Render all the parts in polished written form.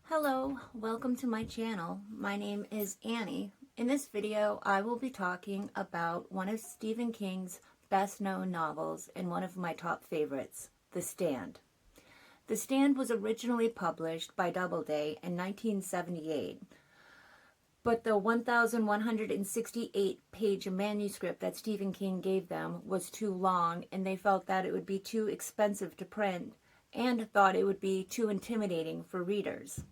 Hello, welcome to my channel. My name is Annie. In this video, I will be talking about one of Stephen King's best-known novels and one of my top favorites, The Stand. The Stand was originally published by Doubleday in 1978, but the 1,168-page manuscript that Stephen King gave them was too long, and they felt that it would be too expensive to print and thought it would be too intimidating for readers.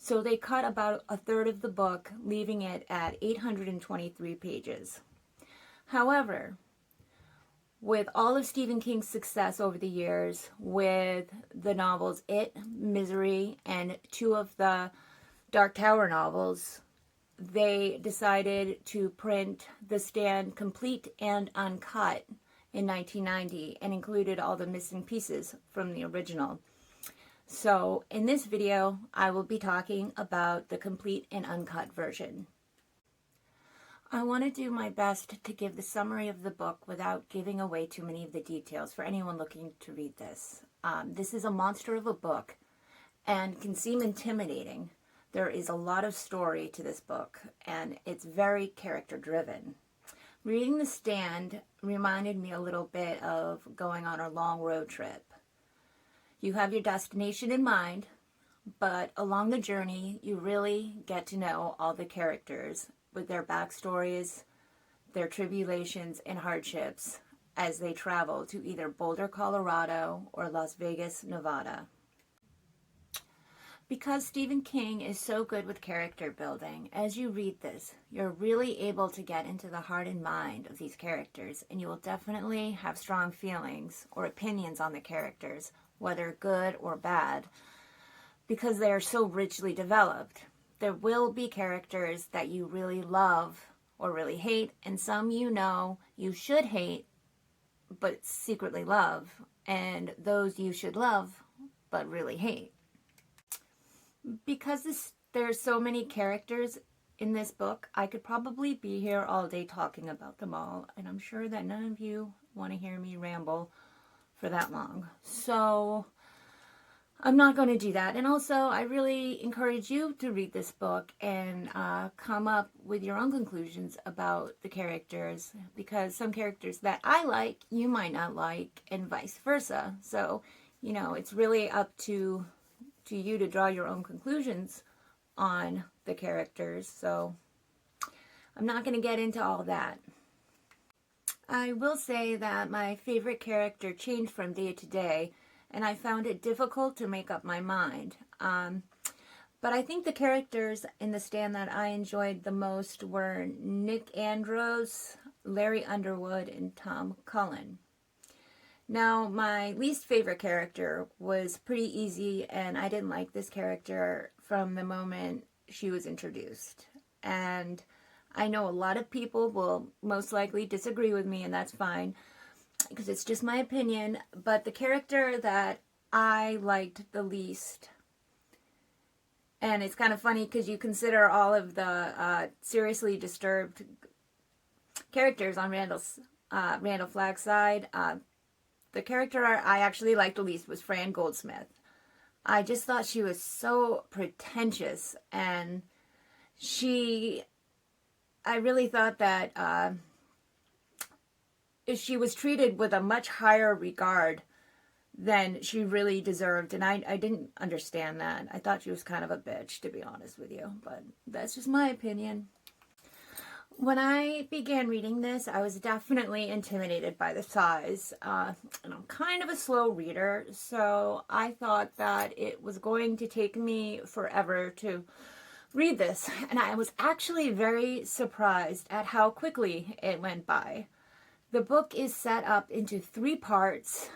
So they cut about a third of the book, leaving it at 823 pages. However, with all of Stephen King's success over the years with the novels It, Misery, and two of the Dark Tower novels, they decided to print The Stand complete and uncut in 1990 and included all the missing pieces from the original. So in this video, I will be talking about the complete and uncut version. I want to do my best to give the summary of the book without giving away too many of the details for anyone looking to read this. This is a monster of a book and can seem intimidating. There is a lot of story to this book and it's very character driven. Reading The Stand reminded me a little bit of going on a long road trip. You have your destination in mind, but along the journey, you really get to know all the characters with their backstories, their tribulations and hardships as they travel to either Boulder, Colorado or Las Vegas, Nevada. Because Stephen King is so good with character building, as you read this, you're really able to get into the heart and mind of these characters, and you will definitely have strong feelings or opinions on the characters, whether good or bad, because they are so richly developed. There will be characters that you really love or really hate, and some you know you should hate but secretly love, and those you should love but really hate. Because there's so many characters in this book, I could probably be here all day talking about them all, and I'm sure that none of you want to hear me ramble for that long. So I'm not going to do that. And also, I really encourage you to read this book and come up with your own conclusions about the characters, because some characters that I like, you might not like, and vice versa. So, you know, it's really up to you to draw your own conclusions on the characters. So I'm not going to get into all that. I will say that my favorite character changed from day to day, and I found it difficult to make up my mind. But I think the characters in The Stand that I enjoyed the most were Nick Andros, Larry Underwood, and Tom Cullen. Now, my least favorite character was pretty easy, and I didn't like this character from the moment she was introduced. And I know a lot of people will most likely disagree with me, and that's fine, because it's just my opinion, but the character that I liked the least, and it's kind of funny because you consider all of the seriously disturbed characters on Randall Flagg's side, the character I actually liked the least was Fran Goldsmith. I just thought she was so pretentious, and I really thought that she was treated with a much higher regard than she really deserved, and I didn't understand that. I thought she was kind of a bitch, to be honest with you, but that's just my opinion. When I began reading this, I was definitely intimidated by the size, and I'm kind of a slow reader, so I thought that it was going to take me forever to read this, and I was actually very surprised at how quickly it went by. The book is set up into 3 parts.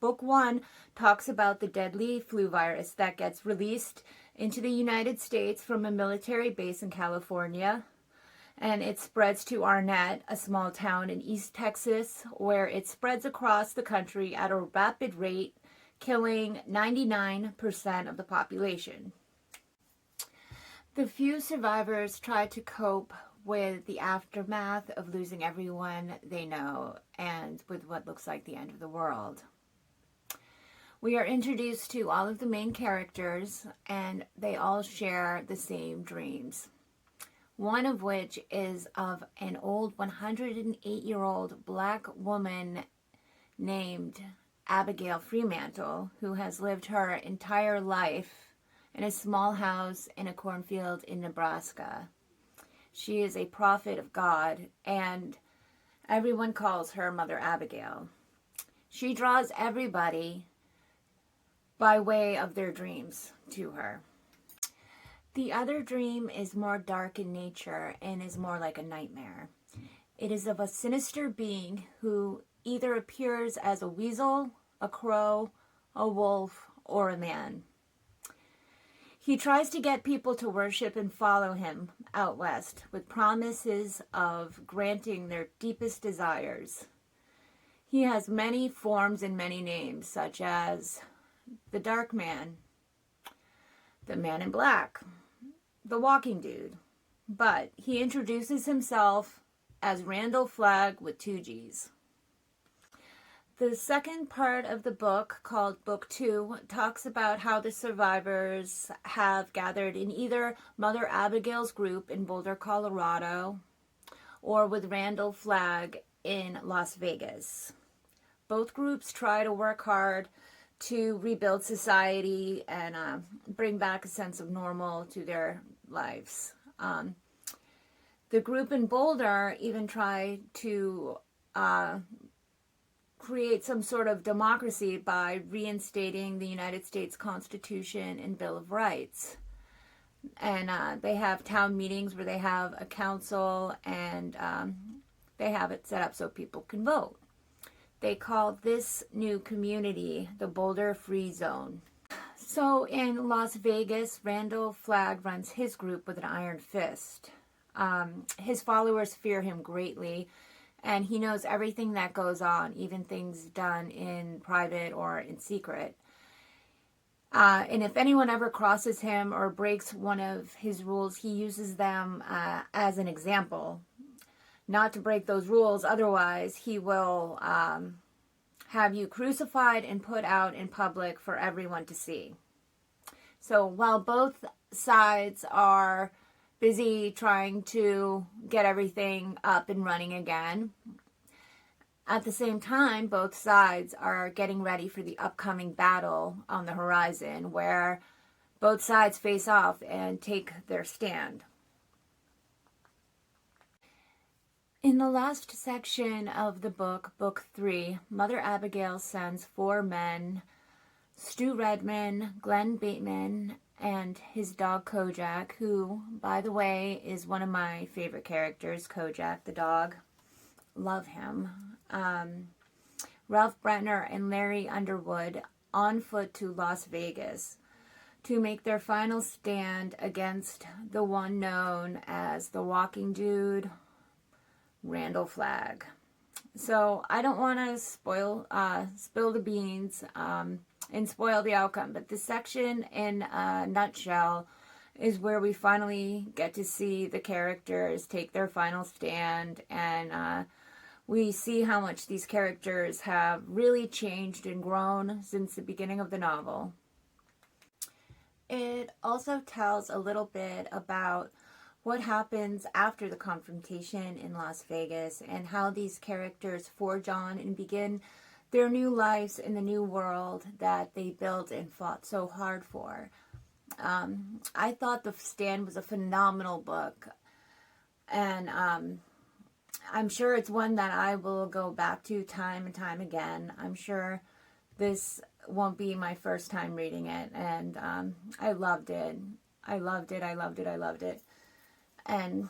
Book 1 talks about the deadly flu virus that gets released into the United States from a military base in California, and it spreads to Arnett, a small town in East Texas, where it spreads across the country at a rapid rate, killing 99% of the population. The few survivors try to cope with the aftermath of losing everyone they know and with what looks like the end of the world. We are introduced to all of the main characters, and they all share the same dreams. One of which is of an old 108-year-old black woman named Abigail Fremantle, who has lived her entire life in a small house in a cornfield in Nebraska. She is a prophet of God, and everyone calls her Mother Abigail. She draws everybody by way of their dreams to her. The other dream is more dark in nature and is more like a nightmare. It is of a sinister being who either appears as a weasel, a crow, a wolf, or a man. He tries to get people to worship and follow him out west with promises of granting their deepest desires. He has many forms and many names, such as the Dark Man, the Man in Black, the Walking Dude, but he introduces himself as Randall Flagg with 2 G's. The second part of the book, called Book 2, talks about how the survivors have gathered in either Mother Abigail's group in Boulder, Colorado, or with Randall Flagg in Las Vegas. Both groups try to work hard to rebuild society and bring back a sense of normal to their lives. The group in Boulder even tried to create some sort of democracy by reinstating the United States Constitution and Bill of Rights. And they have town meetings where they have a council, and they have it set up so people can vote. They call this new community the Boulder Free Zone. So in Las Vegas, Randall Flagg runs his group with an iron fist. His followers fear him greatly, and he knows everything that goes on, even things done in private or in secret. And if anyone ever crosses him or breaks one of his rules, he uses them as an example. Not to break those rules, otherwise he will have you crucified and put out in public for everyone to see. So while both sides are busy trying to get everything up and running again, at the same time, both sides are getting ready for the upcoming battle on the horizon, where both sides face off and take their stand. In the last section of the book, Book 3, Mother Abigail sends 4 men, Stu Redman, Glenn Bateman, and his dog Kojak, who, by the way, is one of my favorite characters, Kojak the dog. Love him. Ralph Bretner and Larry Underwood on foot to Las Vegas to make their final stand against the one known as the Walking Dude, Randall Flagg. So I don't want to spill the beans and spoil the outcome, but this section in a nutshell is where we finally get to see the characters take their final stand, and we see how much these characters have really changed and grown since the beginning of the novel. It also tells a little bit about what happens after the confrontation in Las Vegas and how these characters forge on and begin their new lives in the new world that they built and fought so hard for. I thought The Stand was a phenomenal book, and I'm sure it's one that I will go back to time and time again. I'm sure this won't be my first time reading it, and I loved it. I loved it. And,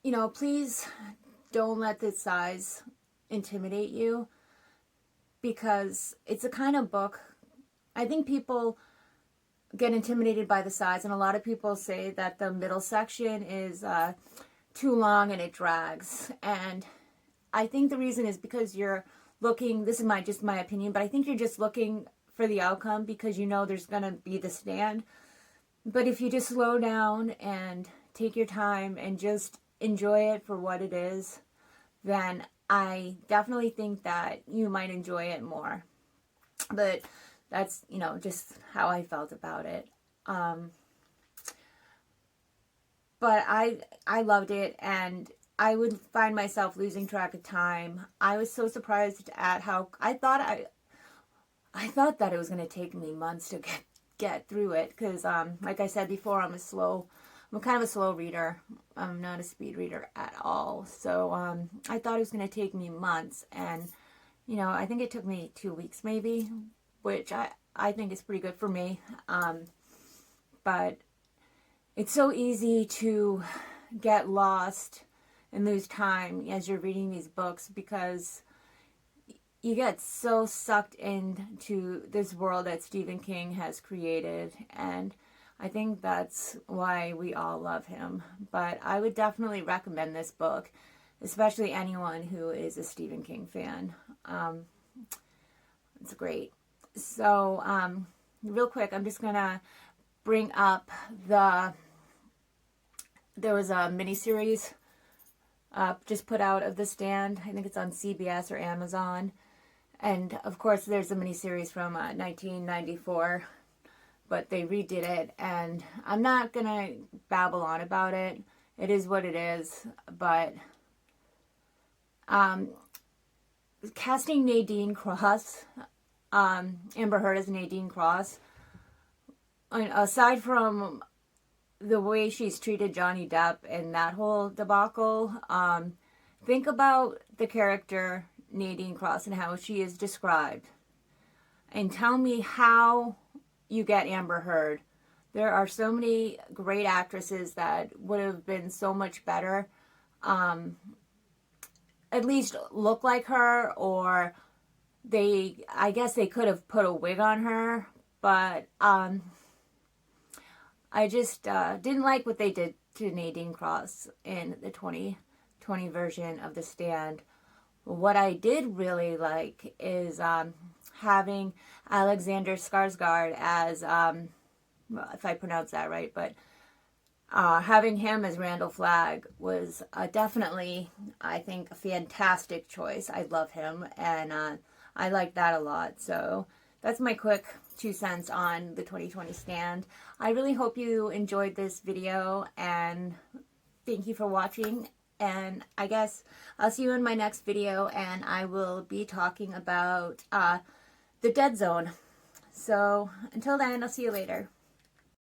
you know, please don't let the size intimidate you, because it's a kind of book, I think people get intimidated by the size, and a lot of people say that the middle section is too long and it drags. And I think the reason is because you're looking, this is just my opinion, but I think you're just looking for the outcome because you know there's going to be the stand. But if you just slow down and take your time and just enjoy it for what it is, then I definitely think that you might enjoy it more. But that's, you know, just how I felt about it. But I loved it, and I would find myself losing track of time. I was so surprised at how I thought that it was going to take me months to get through it, because like I said before, I'm kind of a slow reader. I'm not a speed reader at all. So I thought it was going to take me months, and you know, I think it took me 2 weeks maybe, which I think is pretty good for me. But it's so easy to get lost and lose time as you're reading these books, because you get so sucked into this world that Stephen King has created, and I think that's why we all love him. But I would definitely recommend this book, especially anyone who is a Stephen King fan. It's great. So, real quick, I'm just gonna bring up there was a miniseries just put out of The Stand. I think it's on CBS or Amazon. And of course, there's a miniseries from 1994, but they redid it. And I'm not gonna babble on about it. It is what it is. But casting Nadine Cross, Amber Heard as Nadine Cross, aside from the way she's treated Johnny Depp and that whole debacle, think about the character Nadine Cross and how she is described, and tell me how you get Amber Heard. There are so many great actresses that would have been so much better, at least look like her, or I guess they could have put a wig on her, but I just didn't like what they did to Nadine Cross in the 2020 version of The Stand. What I did really like is having Alexander Skarsgård as, well, if I pronounce that right, but having him as Randall Flagg was definitely, I think, a fantastic choice. I love him, and I like that a lot. So that's my quick 2 cents on the 2020 Stand. I really hope you enjoyed this video, and thank you for watching. And I guess I'll see you in my next video, and I will be talking about The Dead Zone. So until then, I'll see you later.